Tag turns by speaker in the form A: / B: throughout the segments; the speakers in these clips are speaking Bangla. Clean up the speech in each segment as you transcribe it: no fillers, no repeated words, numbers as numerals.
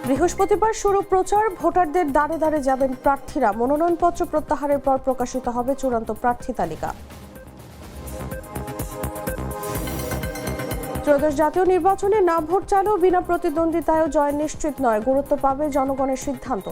A: বৃহস্পতিবার শুরু প্রচার, ভোটারদের দাঁড়ে দাঁড়ে যাবেন প্রার্থীরা। মনোনয়নপত্র প্রত্যাহারের পর প্রকাশিত হবে চূড়ান্ত প্রার্থী তালিকা। ত্রয়োদশ জাতীয় নির্বাচনে না ভোট চালু, বিনা প্রতিদ্বন্দ্বিতায়ও জয় নিশ্চিত নয়, গুরুত্ব পাবে জনগণের সিদ্ধান্ত।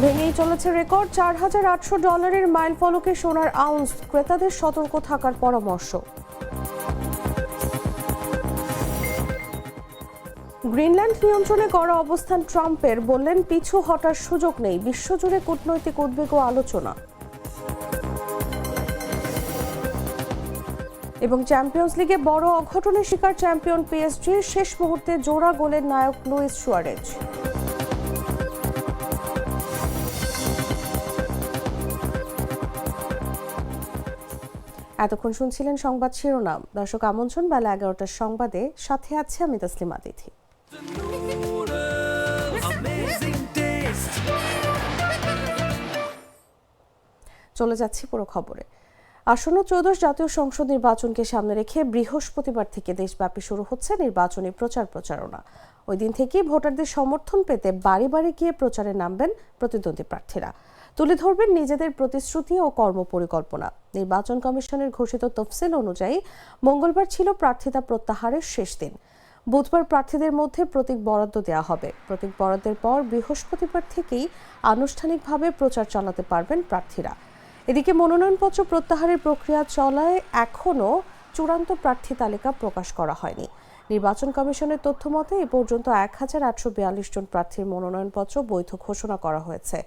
A: ভেঙেই চলেছে রেকর্ড, $4,800 মাইল ফলকে সোনার আউন্স, ক্রেতাদের সতর্ক থাকার পরামর্শ। গ্রিনল্যান্ড নিয়ন্ত্রণে করা অবস্থান ট্রাম্পের, বললেন পিছু হটার সুযোগ নেই। বিশ্বজুড়ে কূটনৈতিক উদ্বেগ ও আলোচনা। এবং চ্যাম্পিয়ন্স লিগে বড় অঘটনের শিকার চ্যাম্পিয়ন পিএসজি, শেষ মুহূর্তে জোড়া গোলের নায়ক লুইস সুয়ারেজ। এতক্ষণ শুনছিলেন সংবাদ শিরোনাম। দর্শক আমন্ত্রণ বেলা 11টার সংবাদে, সাথে আছে আমি তাসলিমা তিথি। চলে যাচ্ছি পুরো খবরে। আসন্ন ত্রয়োদশ জাতীয় সংসদ নির্বাচনকে সামনে রেখে বৃহস্পতিবার থেকে দেশব্যাপী শুরু হচ্ছে নির্বাচনী প্রচারণা। ওই দিন থেকেই ভোটারদের সমর্থন পেতে বাড়ি বাড়ি গিয়ে প্রচারে নামবেন প্রতিদ্বন্দ্বী প্রার্থীরা। তুলে ধরবেন নিজেদের প্রতিশ্রুতি ও কর্মপরিকল্পনা। নির্বাচন কমিশনের ঘোষিত তফসিল অনুযায়ী মঙ্গলবার ছিল প্রার্থিতা প্রত্যাহারের শেষ দিন। বুধবার প্রার্থীদের মধ্যে প্রতীক বরাদ্দ দেওয়া হবে। প্রতীক বরাদ্দের পর বৃহস্পতিবার থেকেই আনুষ্ঠানিকভাবে প্রচার চালাতে পারবেন প্রার্থীরা। এদিকে মনোনয়নপত্র প্রত্যাহারের প্রক্রিয়া চলায় এখনও চূড়ান্ত প্রার্থী তালিকা প্রকাশ করা হয়নি। নির্বাচন কমিশনের তথ্য মতে এ পর্যন্ত 1,842 জন প্রার্থীর মনোনয়নপত্র বৈধ ঘোষণা করা হয়েছে।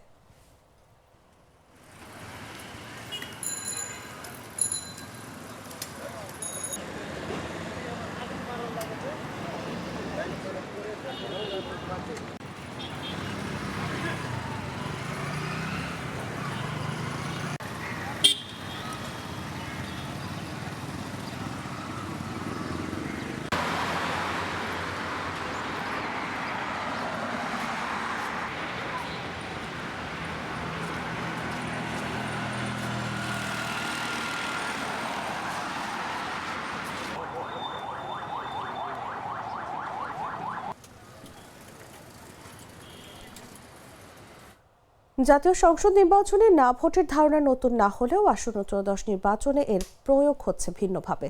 A: জাতীয় সংসদ নির্বাচনে না ভোটের ধারণা নতুন না হলেও আসন্ন ত্রয়োদশ নির্বাচনে এর প্রয়োগ হচ্ছে ভিন্নভাবে।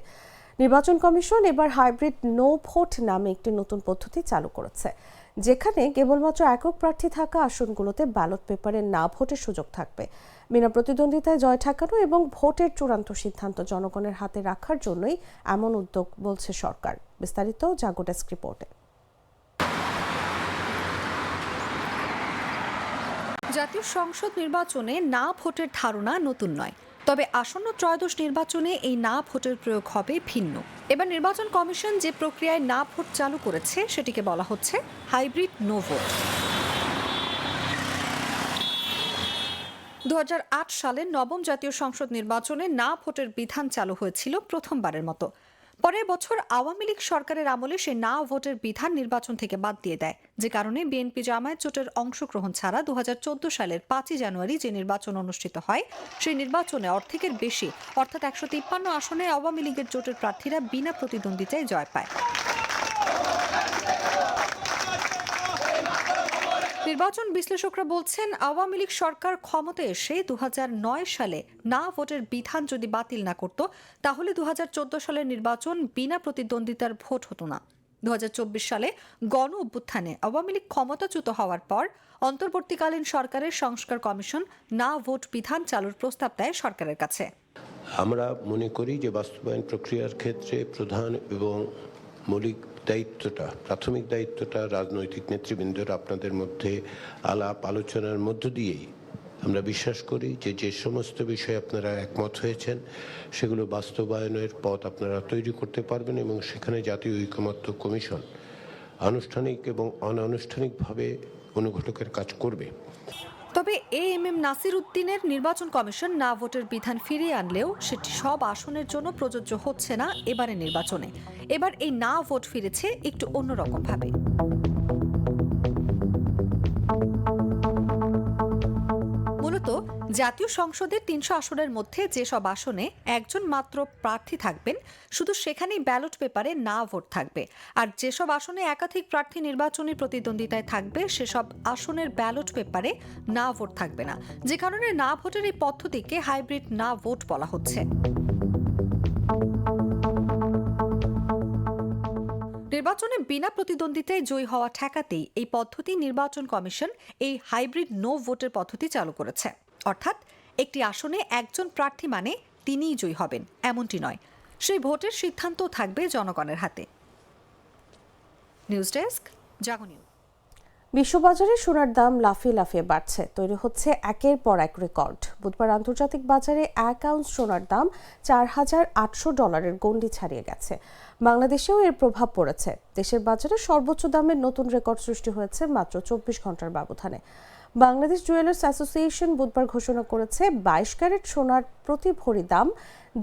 A: নির্বাচন কমিশন এবার হাইব্রিড নো ভোট নামে একটি নতুন পদ্ধতি চালু করেছে, যেখানে কেবলমাত্র একক প্রার্থী থাকা আসনগুলোতে ব্যালট পেপারে না ভোটের সুযোগ থাকবে। বিনা প্রতিদ্বন্দ্বিতায় জয় ঠেকানো এবং ভোটের চূড়ান্ত সিদ্ধান্ত জনগণের হাতে রাখার জন্যই এমন উদ্যোগ বলছে সরকার। বিস্তারিত জাগো ডেস্ক রিপোর্টে।
B: জাতীয় সংসদ নির্বাচনে না ভোটের ধারণা নতুন নয়, তবে আসন্ন ত্রয়োদশ নির্বাচনে এই না ভোটের প্রয়োগ হবে ভিন্ন। এবার নির্বাচন কমিশন যে প্রক্রিয়ায় না ভোট চালু করেছে সেটিকে বলা হচ্ছে হাইব্রিড নো ভোট। 2008 সালে নবম জাতীয় সংসদ নির্বাচনে না ভোটের বিধান চালু হয়েছিল প্রথমবারের মতো। পরের বছর আওয়ামী লীগ সরকারের আমলে সে না ভোটের বিধান নির্বাচন থেকে বাদ দিয়ে দেয়, যে কারণে বিএনপি জামায়াত জোটের অংশগ্রহণ ছাড়া 2014 সালের 5 জানুয়ারি যে নির্বাচন অনুষ্ঠিত হয়, সেই নির্বাচনে অর্ধেকের বেশি অর্থাৎ 153 আসনে আওয়ামী লীগের জোটের প্রার্থীরা বিনা প্রতিদ্বন্দ্বিতায় জয় পায়। নির্বাচন বিশ্লেষকরা বলছেন, আওয়ামী লীগ সরকার ক্ষমতায় এসে 2009 সালে না ভোটের বিধান যদি বাতিল না করত, তাহলে 2014 সালের নির্বাচন বিনা প্রতিদ্বন্দ্বিতার ভোট হতো না। 2024 সালে গণ অভ্যুত্থানে আওয়ামী লীগ ক্ষমতাচ্যুত হওয়ার পর অন্তর্বর্তীকালীন সরকারের সংস্কার কমিশন না ভোট বিধান চালুর প্রস্তাব দেয় সরকারের কাছে।
C: আমরা মনে করি যে বাস্তবায়ন প্রক্রিয়ার ক্ষেত্রে প্রধান এবং মৌলিক দায়িত্বটা, প্রাথমিক দায়িত্বটা রাজনৈতিক নেতৃবৃন্দের আপনাদের মধ্যে আলাপ আলোচনার মধ্য দিয়েই আমরা বিশ্বাস করি যে সমস্ত বিষয়ে আপনারা একমত হয়েছেন সেগুলো বাস্তবায়নের পথ আপনারা তৈরি করতে পারবেন এবং সেখানে জাতীয় ঐকমত্য কমিশন আনুষ্ঠানিক এবং অনানুষ্ঠানিকভাবে অনুঘটকের কাজ করবে।
B: তবে এএমএম নাসির উদ্দিনের নির্বাচন কমিশন না ভোটের বিধান ফিরিয়ে আনলেও সেটি সব আসনের জন্য প্রযোজ্য হচ্ছে না এবারের নির্বাচনে। এবার এই না ভোট ফিরেছে একটু অন্যরকম ভাবে। মূলত জাতীয় সংসদের ৩০০ আসনের মধ্যে যেসব আসনে একজন মাত্র প্রার্থী থাকবেন, শুধু সেখানেই ব্যালট পেপারে না ভোট থাকবে। আর যেসব আসনে একাধিক প্রার্থী নির্বাচনী প্রতিদ্বন্দ্বিতায় থাকবে, সেসব আসনের ব্যালট পেপারে না ভোট থাকবে না। যে কারণে না ভোটের এই পদ্ধতিকে হাইব্রিড না ভোট বলা হচ্ছে। নির্বাচনে বিনা প্রতিদ্বন্দ্বিতায় জয়ী হওয়া ঠেকাতেই এই পদ্ধতি নির্বাচন কমিশন এই হাইব্রিড নো ভোটের পদ্ধতি চালু করেছে। অর্থাৎ একটি আসনে একজন প্রার্থী মানে তিনিই জয়ী হবেন এমনটি নয়, সেই ভোটের সিদ্ধান্ত থাকবে জনগণের হাতে। নিউজ ডেস্ক, জাগো নিউজ।
A: বিশ্ববাজারে সোনার দাম লাফিয়ে লাফিয়ে বাড়ছে, তৈরি হচ্ছে একের পর এক রেকর্ড। বুধবার আন্তর্জাতিক বাজারে 1 আউন্স সোনার দাম $4,800 গণ্ডি ছাড়িয়ে গেছে। বাংলাদেশেও এর প্রভাব পড়েছে। দেশের বাজারে সর্বোচ্চ দামের নতুন রেকর্ড সৃষ্টি হয়েছে মাত্র 24 ঘন্টার ব্যবধানে। বাংলাদেশ জুয়েলার্স অ্যাসোসিয়েশন বুধবার ঘোষণা করেছে 22 ক্যারেট সোনার প্রতি ভরি দাম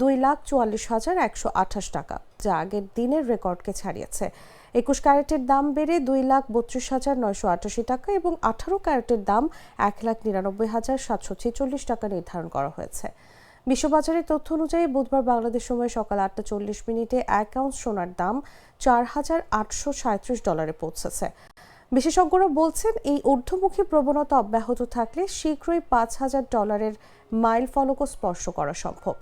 A: 2,44,128 টাকা, যা আগের দিনের রেকর্ডকে ছাড়িয়েছে। 21 ক্যারেটের দাম বেড়ে 2,32,988 টাকা এবং 18 ক্যারেটের দাম 1,99,746 টাকা নির্ধারণ করা হয়েছে। বিশ্ববাজারের তথ্য অনুযায়ী বুধবার বাংলাদেশ সময় সকাল 8:40 1 আউন্স সোনার দাম $4,837 পৌঁছেছে। বিশেষজ্ঞরা বলছেন, এই ঊর্ধ্বমুখী প্রবণতা অব্যাহত থাকলে শীঘ্রই $5,000 মাইল ফলকও স্পর্শ করা সম্ভব।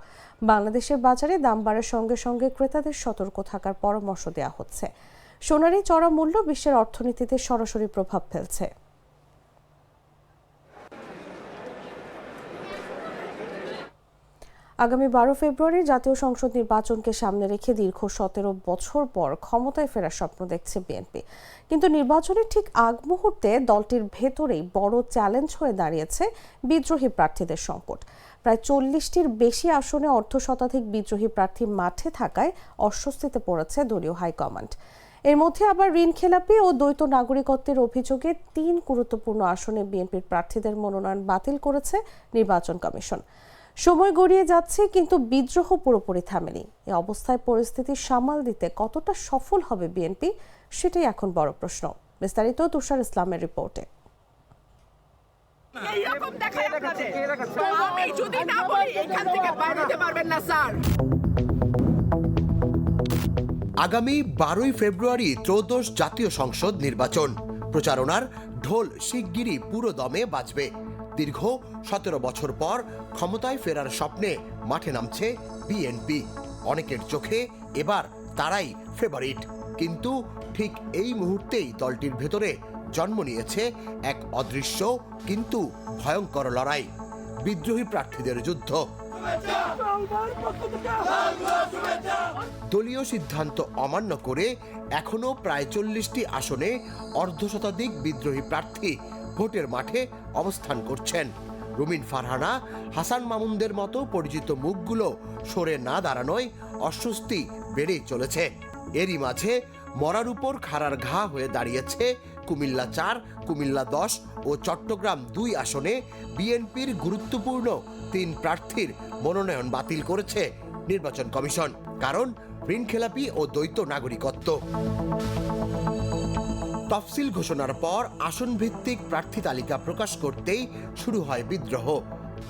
A: বাংলাদেশের বাজারে দাম বাড়ার সঙ্গে সঙ্গে ক্রেতাদের সতর্ক থাকার পরামর্শ দেওয়া হচ্ছে। সোনার এই চড়া মূল্য বিশ্বের অর্থনীতিতে সরাসরি প্রভাব ফেলছে। আগামী 12 ফেব্রুয়ারি জাতীয় সংসদ নির্বাচনকে সামনে রেখে দীর্ঘ 17 বছর পর ক্ষমতায় ফেরার স্বপ্ন দেখছে বিএনপি। কিন্তু নির্বাচনের ঠিক আগ মুহূর্তে দলটির ভেতরেই বড় চ্যালেঞ্জ হয়ে দাঁড়িয়েছে বিদ্রোহী প্রার্থীদের সংকট। প্রায় 40টির বেশি আসনে অর্ধশতাধিক বিদ্রোহী প্রার্থী মাঠে থাকায় অস্বস্তিতে পড়েছে দলীয় হাইকমান্ড। এর মধ্যে আবার ঋণ খেলাপি ও দ্বৈত নাগরিকত্বের অভিযোগে 3 গুরুত্বপূর্ণ আসনে বিএনপির প্রার্থীদের মনোনয়ন বাতিল করেছে নির্বাচন কমিশন। সময় গড়িয়ে যাচ্ছে, কিন্তু বিদ্রোহ পুরোপুরি থামেনি। এই অবস্থায় পরিস্থিতি সামাল দিতে কতটা সফল হবে বিএনপি, সেটাই এখন বড় প্রশ্ন। বিস্তারিত তুষার ইসলামের রিপোর্টে।
D: আগামী 12 ফেব্রুয়ারি ত্রয়োদশ জাতীয় সংসদ নির্বাচন প্রচারণার ঢোল শিগগিরই পুরো দমে বাজবে। দীর্ঘ 17 বছর পর ক্ষমতায় ফেরার স্বপ্নে মাঠে নামছে বিএনপি। অনেকের চোখে এবার তারাই ফেভারিট, কিন্তু ঠিক এই মুহূর্তেই দলটির ভেতরে জন্ম নিয়েছে এক অদৃশ্য কিন্তু ভয়ঙ্কর লড়াই, বিদ্রোহী প্রার্থীদের যুদ্ধ। দলীয় সিদ্ধান্ত অমান্য করে এখনো প্রায় 40টি আসনে অর্ধশতাধিক বিদ্রোহী প্রার্থী ভোটের মাঠে অবস্থান করছেন। রুমিন ফারহানা, হাসান মামুনদের মতো পরিচিত মুখগুলো সরে না দাঁড়ানোয় অস্বস্তি বেড়েই চলেছে। এরই মাঝে মরার উপর খাড়ার ঘা হয়ে দাঁড়িয়েছে কুমিল্লা 4, কুমিল্লা 10 ও চট্টগ্রাম 2 আসনে বিএনপির গুরুত্বপূর্ণ 3 প্রার্থীর মনোনয়ন বাতিল করেছে নির্বাচন কমিশন, কারণ ঋণখেলাপি ও দ্বৈত নাগরিকত্ব। তফসিল ঘোষণার পর আসন ভিত্তিক প্রার্থী তালিকা প্রকাশ করতেই শুরু হয় বিদ্রোহ।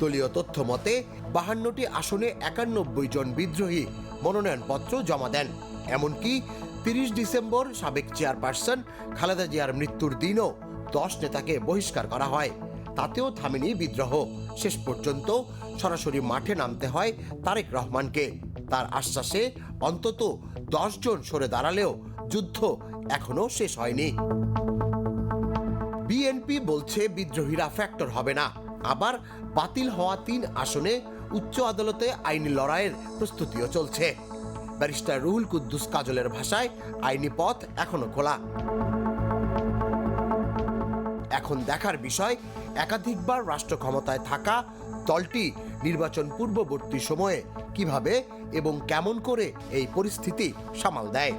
D: দলীয় তথ্য মতে 52টি আসনে 91 জন বিদ্রোহী মনোনয়নপত্র জমা দেন। এমনকি 30 ডিসেম্বর সাবেক চেয়ারপারসন খালেদা জিয়ার মৃত্যুর দিনও 10 নেতাকে বহিষ্কার করা হয়। তাতেও থামেনি বিদ্রোহ। শেষ পর্যন্ত সরাসরি মাঠে নামতে হয় তারেক রহমানকে। তার আশ্বাসে অন্তত 10 জন সরে দাঁড়ালেও যুদ্ধ এখনো শেষ হয়নি। বিএনপি বলছে বিদ্রোহীরা ফ্যাক্টর হবে না। আবার বাতিল হওয়া 3 আসনে উচ্চ আদালতে আইনি লড়াইয়ের প্রস্তুতিও চলছে। ব্যারিস্টার রুহুল কুদ্দুস কাজলের ভাষায় আইনি পথ এখনো খোলা। এখন দেখার বিষয়, একাধিকবার রাষ্ট্র ক্ষমতায় থাকা দলটি নির্বাচন পূর্ববর্তী সময়ে কিভাবে এবং কেমন করে এই পরিস্থিতি সামাল দেয়।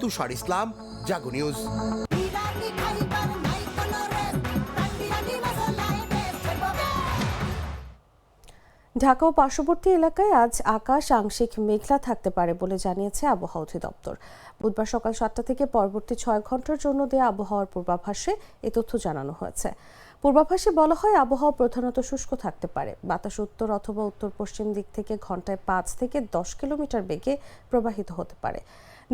D: তুষার ইসলাম, জাগো নিউজ।
A: ঢাকা ও পার্শ্ববর্তী এলাকায় আজ আকাশ আংশিক মেঘলা থাকতে পারে বলে জানিয়েছে আবহাওয়া অধিদপ্তর। বুধবার সকাল 7টা থেকে পরবর্তী 6 ঘন্টার জন্য দেয়া আবহাওয়ার পূর্বাভাসে এ তথ্য জানানো হয়েছে। পূর্বাভাসে বলা হয় আবহাওয়া প্রধানত শুষ্ক থাকতে পারে। বাতাস উত্তর অথবা উত্তর পশ্চিম দিক থেকে ঘন্টায় 5 থেকে 10 কিলোমিটার বেগে প্রবাহিত হতে পারে।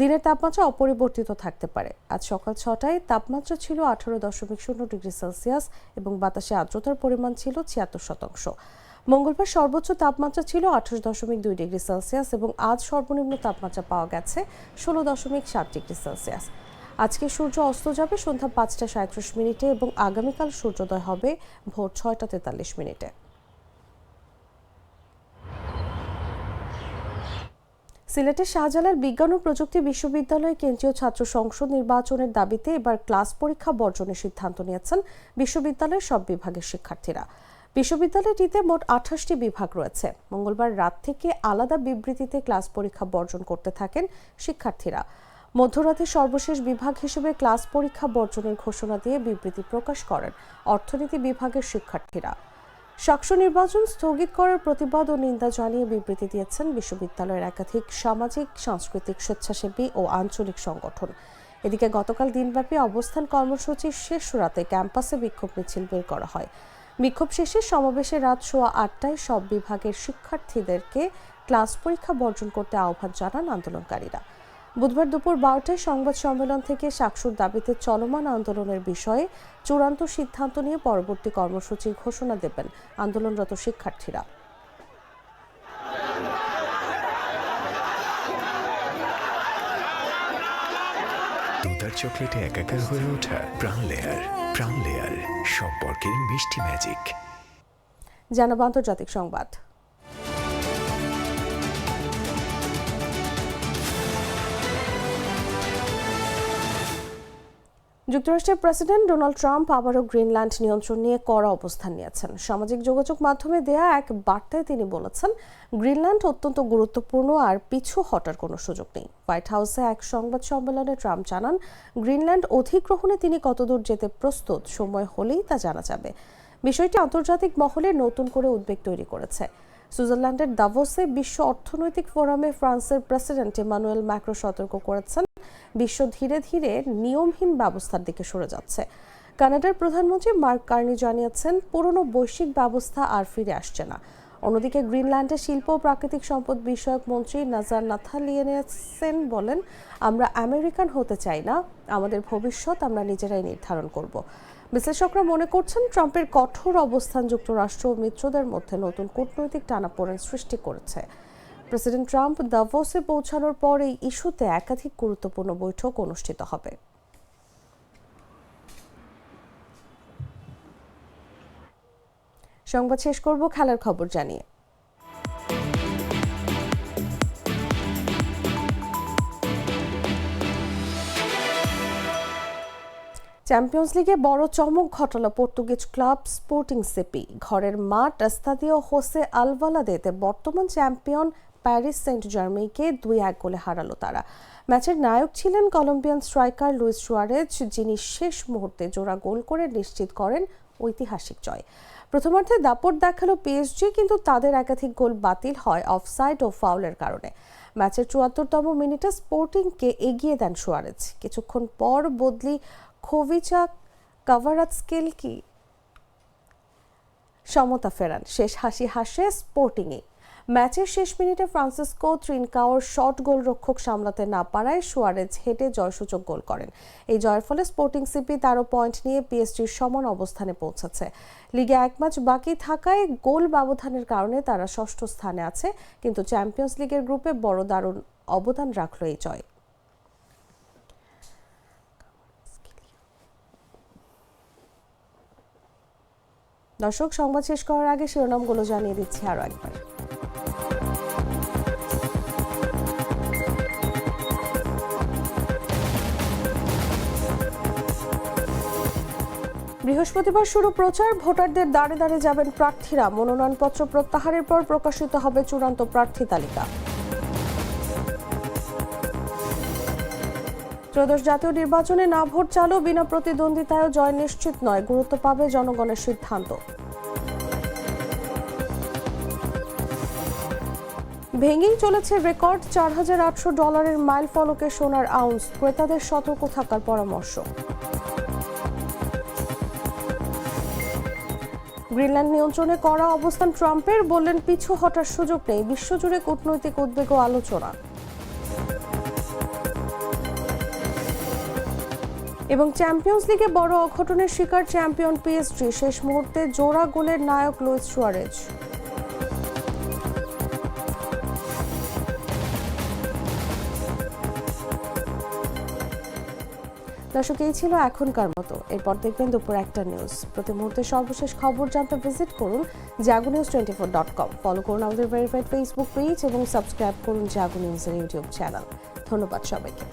A: দিনের তাপমাত্রা অপরিবর্তিত থাকতে পারে। আজ সকাল 6টায় তাপমাত্রা ছিল 18.0 ডিগ্রি সেলসিয়াস এবং বাতাসে আর্দ্রতার পরিমাণ ছিল 76%। মঙ্গলবার সর্বোচ্চ তাপমাত্রা ছিল 28.2 ডিগ্রি সেলসিয়াস এবং আজ সর্বনিম্ন তাপমাত্রা পাওয়া গেছে 16.7 ডিগ্রি সেলসিয়াস। আজকে সূর্য অস্ত যাবে সন্ধ্যা 5টা 37 এবং আগামীকাল সূর্যোদয় হবে ভোর 6টা 43। সিলেটের শাহজালাল বিজ্ঞান ও প্রযুক্তি বিশ্ববিদ্যালয় কেন্দ্রীয় ছাত্র সংসদ নির্বাচনের দাবিতে এবার ক্লাস পরীক্ষা বর্জনের সিদ্ধান্ত নিয়েছেন বিশ্ববিদ্যালয়ের সব বিভাগের শিক্ষার্থীরা। বিশ্ববিদ্যালয়টিতে মোট 28টি বিভাগ রয়েছে। মঙ্গলবার রাত থেকে আলাদা বিবৃতিতে ক্লাস পরীক্ষা বর্জন করতে থাকেন শিক্ষার্থীরা। মধ্যরাতে সর্বশেষ বিভাগ হিসেবে ক্লাস পরীক্ষা বর্জনের ঘোষণা দিয়ে বিবৃতি প্রকাশ করেন অর্থনীতি বিভাগের শিক্ষার্থীরা। শাকসু নির্বাচন স্থগিত করার প্রতিবাদ ও নিন্দা জানিয়ে বিবৃতি দিয়েছেন বিশ্ববিদ্যালয়ের একাধিক সামাজিক, সাংস্কৃতিক, স্বেচ্ছাসেবী ও আঞ্চলিক সংগঠন। এদিকে গতকাল দিনব্যাপী অবস্থান কর্মসূচির শেষ রাতে ক্যাম্পাসে বিক্ষোভ মিছিল বের করা হয়। বিক্ষোভ শেষে সমাবেশে রাত 8:15 সব বিভাগের শিক্ষার্থীদেরকে ক্লাস পরীক্ষা বর্জন করতে আহ্বান জানান আন্দোলনকারীরা। বুধবার দুপুর 12টায় সংবাদ সম্মেলন থেকে শাকসুর দাবিতে চলমান আন্দোলনের বিষয়ে চূড়ান্ত সিদ্ধান্ত নিয়ে পরবর্তী কর্মসূচির ঘোষণা দেবেন আন্দোলনরত শিক্ষার্থীরা।
E: দুধার চকলেটে একাকার হয়ে ওঠা প্রাণ লেয়ার সম্পর্কের মিষ্টি ম্যাজিক।
A: জানাবো আন্তর্জাতিক সংবাদ। যুক্তরাষ্ট্রের প্রেসিডেন্ট ডোনাল্ড ট্রাম্প আবারও গ্রিনল্যান্ড নিয়ন্ত্রণ নিয়ে কড়া অবস্থান নিয়েছেন। সামাজিক যোগাযোগ মাধ্যমে দেয়া এক বার্তায় তিনি বলেছেন, গ্রিনল্যান্ড অত্যন্ত গুরুত্বপূর্ণ আর পিছু হটার কোনো সুযোগ নেই। হোয়াইট হাউসে এক সংবাদ সম্মেলনে ট্রাম্প জানান, গ্রিনল্যান্ড অধিগ্রহণে তিনি কতদূর যেতে প্রস্তুত সময় হলেই তা জানা যাবে। বিষয়টি আন্তর্জাতিক মহলে নতুন করে উদ্বেগ তৈরি করেছে। সুইজারল্যান্ডের দাভোসে বিশ্ব অর্থনৈতিক ফোরামে ফ্রান্সের প্রেসিডেন্ট ইমানুয়েল ম্যাক্রো সতর্ক করেছেন, বিশ্ব ধীরে ধীরে নিয়মহীন ব্যবস্থার দিকে সরে যাচ্ছে। কানাডার প্রধানমন্ত্রী মার্ক কার্নি জানিয়েছেন, পুরনো বৈশ্বিক ব্যবস্থা আর ফিরে আসছে না। অন্যদিকে গ্রিনল্যান্ডের শিল্প ও প্রাকৃতিক সম্পদ বিষয়ক মন্ত্রী নাজার নাথালিয়েনেসেন বলেন, আমরা আমেরিকান হতে চাই না, আমাদের ভবিষ্যৎ আমরা নিজেরাই নির্ধারণ করব। বিশ্লেষকরা মনে করছেন, ট্রাম্পের কঠোর অবস্থান যুক্তরাষ্ট্র ও মিত্রদের মধ্যে নতুন কূটনৈতিক টানাপোড়েন সৃষ্টি করেছে। প্রেসিডেন্ট ট্রাম্প দাভোসে পৌঁছানোর পর এই ইস্যুতে একাধিক গুরুত্বপূর্ণ বৈঠক অনুষ্ঠিত হবে। সংবাদ শেষ করব খেলার খবর জানিয়ে। চ্যাম্পিয়ন্স লিগে বড় চমক ঘটালো পর্তুগিজ ক্লাব স্পোর্টিং সিপি। ঘরের মাঠ এস্তাদিও হোসে আলভালাদেতে বর্তমান চ্যাম্পিয়ন প্যারিস সেন্ট জার্মেইকে 2-1 গোলে হারালো তারা। ম্যাচের নায়ক ছিলেন কলম্বিয়ান স্ট্রাইকার লুইস সুয়ারেজ, যিনি শেষ মুহূর্তে জোড়া গোল করে নিশ্চিত করেন ঐতিহাসিক জয়। প্রথমার্ধে দাপট দেখালো পিএসজি, কিন্তু তাদের একাধিক গোল বাতিল হয় অফসাইড ও ফাউলের কারণে। ম্যাচের 74তম মিনিটে স্পোর্টিংকে এগিয়ে দেন সুয়ারেজ। কিছুক্ষণ পর বদলি খোভিচা কাভারাৎস্কেলকি সমতা ফেরান। শেষ হাসি হাসে স্পোর্টিংয়ে। ম্যাচের শেষ মিনিটে ফ্রান্সিসকো ট্রিনকাওর শট গোলরক্ষক সামলাতে না পারায় সুয়ারেজ হেডে জয়সূচক গোল করেন। এই জয়ের ফলে স্পোর্টিং সিপি 13 পয়েন্ট নিয়ে পিএসজির সমান অবস্থানে পৌঁছেছে। লিগে 1 ম্যাচ বাকি থাকায় গোল ব্যবধানের কারণে তারা ষষ্ঠ স্থানে আছে, কিন্তু চ্যাম্পিয়ন্স লিগের গ্রুপে বড় দারুণ অবদান রাখল এই জয়। দর্শক, সংবাদ শেষ করার আগে শিরোনামগুলো জানিয়ে দিচ্ছি আরো একবার। বৃহস্পতিবার শুরু প্রচার, ভোটারদের দাঁড়ে দাঁড়ে যাবেন প্রার্থীরা। মনোনয়নপত্র প্রত্যাহারের পর প্রকাশিত হবে চূড়ান্ত প্রার্থী তালিকা। ত্রয়োদশ জাতীয় নির্বাচনে না ভোট চালু, বিনা প্রতিদ্বন্দ্বিতায় জয় নিশ্চিত নয়, গুরুত্ব পাবে জনগণের সিদ্ধান্ত। ভেঙেই চলেছে রেকর্ড, $4,800 মাইল ফলকে সোনার আউন্স, ক্রেতাদের সতর্ক থাকার পরামর্শ। গ্রিনল্যান্ড নিয়ন্ত্রণে করা অবস্থান ট্রাম্পের, বললেন পিছু হটার সুযোগ নেই, বিশ্বজুড়ে কূটনৈতিক উদ্বেগ ও আলোচনা। এবং চ্যাম্পিয়ন্স লিগে বড় অঘটনের শিকার চ্যাম্পিয়ন পিএসজি, শেষ মুহূর্তে জোড়া গোলের নায়ক লুইস সুয়ারেজ। দর্শক, এই ছিল এখনকার মতো। এরপর দেখবেন দুপুর 1টা নিউজ। প্রতি মুহূর্তে সর্বশেষ খবর জানতে ভিজিট করুন jagunews24.com। ফলো করুন আমাদের ভেরিফাইড ফেসবুক পেজ এবং সাবস্ক্রাইব করুন জাগো নিউজের ইউটিউব চ্যানেল। ধন্যবাদ সবাইকে।